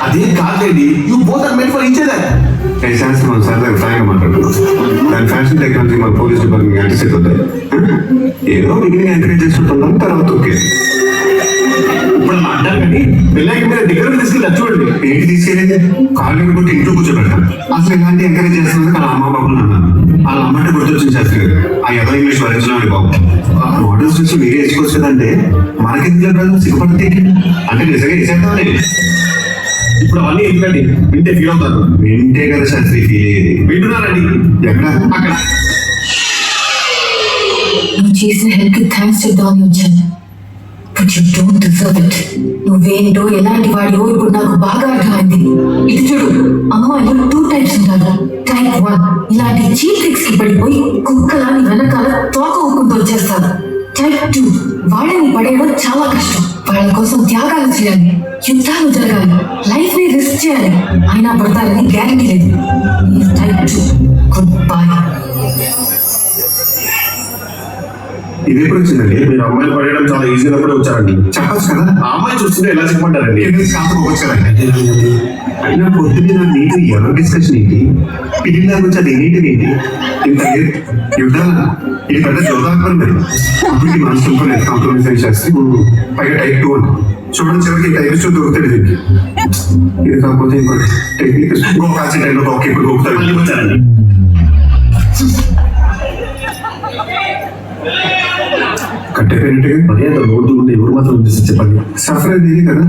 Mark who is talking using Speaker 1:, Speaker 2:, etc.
Speaker 1: అదే కాదండి, you both are made for each other.
Speaker 2: శాస్త్రం మన సరదాగా ఫ్రాంక్గా మాట్లాడుతున్నాం. దాని ఫ్యాషన్ టెక్నాలజీ మన పోలీస్ డిపార్ట్మెంట్ యాంటిసిపేట్ అవుతాయి. ఏదో బిగినింగ్ ఎంకరేజ్ చేస్తుంటాం, తర్వాత ఓకే.
Speaker 1: ఇప్పుడు అలా అంటారు కానీ పెళ్ళాకి మీరు దగ్గర తీసుకెళ్ళి చూడండి.
Speaker 2: ఏంటి తీసుకెళ్ళేది? కాళ్ళు కొట్టి ఇంట్లో కూర్చోబెడతాను. అసలు ఇలాంటి ఎంకరేజ్ చేస్తున్నది వాళ్ళ అమ్మ బాబులు అన్నాను. వాళ్ళ అమ్మంటే గుర్తొచ్చింది శాస్త్రి గారు. ఆ ఎవరి ఇంగ్లీష్ భరించడం బాబు మోడల్స్ చూసి మీరే వేసుకోవచ్చు కదంటే మనకెందుకు సిగ్గుపడితే అంటే నిజంగా వేసేద్దామని.
Speaker 1: ఇప్పుడు అవన్నీ ఎందుకండి, వింటే ఫీల్ అవుతారు.
Speaker 2: వింటే కదా శాస్త్రి ఫీల్ అయ్యేది.
Speaker 1: వింటున్నారండి
Speaker 2: ఎక్కడ?
Speaker 1: అక్కడ.
Speaker 3: నువ్వు చేసిన హెల్ప్ కి థ్యాంక్స్ చెప్దామని వచ్చాను. But you don't deserve it. నువ్వేంటో ఎలాంటి వాడివో ఇప్పుడు నాకు బాగా అర్థమైంది. ఇది చూడు, అమ్మాయిలు 2 types ఉంటారు. టైప్ 1 ఇలాంటి చీప్ ట్రిక్స్ కి పడిపోయి కుక్కలాని వెనకాల తోక ఊపుకుంటూ వచ్చేస్తారు. టైప్ 2 వాళ్ళని పడేయడం చాలా కష్టం. వాళ్ళ కోసం త్యాగాలు చేయాలి, యుద్ధాలు జరగాలి, లైఫ్ ని రిస్క్ చేయాలి, అయినా పడతారని గ్యారంటీ లేదు. ఈ టైప్ 2 గుడ్ బై.
Speaker 2: ఇది ఎప్పుడు వచ్చిందండి?
Speaker 1: మీరు అమ్మాయిలు పడేయడం చాలా ఈజీ అయినప్పుడే వచ్చారండి.
Speaker 2: చెప్పచ్చు కదా.
Speaker 1: ఆ అమ్మాయి చూస్తుంటే ఎలా చెప్పమంటారండి?
Speaker 2: కాకపోవచ్చారండి. అయినా పొద్దున్న నీటి ఎవరి డిస్కషన్ ఏంటి? పిల్లల గురించి అది ఏంటి? ఇంత యుద్ధాల ఇది పెద్ద జోదాత్మకం మరి. అప్పటికి మనసు కాంప్రమైజ్ చేస్తే పైగా టైప్ 2 అని చూడండి. చివరికి టైప్ 2 దొరుకుతాడు దీనికి. ఇది కాకపోతే ఇంకోటి టెక్నిక్ గోకాల్సిన టైంలో గోకి ఇప్పుడు గోకుతాడు.
Speaker 1: మళ్ళీ వచ్చారండి.
Speaker 2: కట్టే పేరెంట్
Speaker 1: అదే అంత నోటు ఉంటే ఎవరు మాత్రం చెప్పండి.
Speaker 2: సఫర్ అయింది కదా.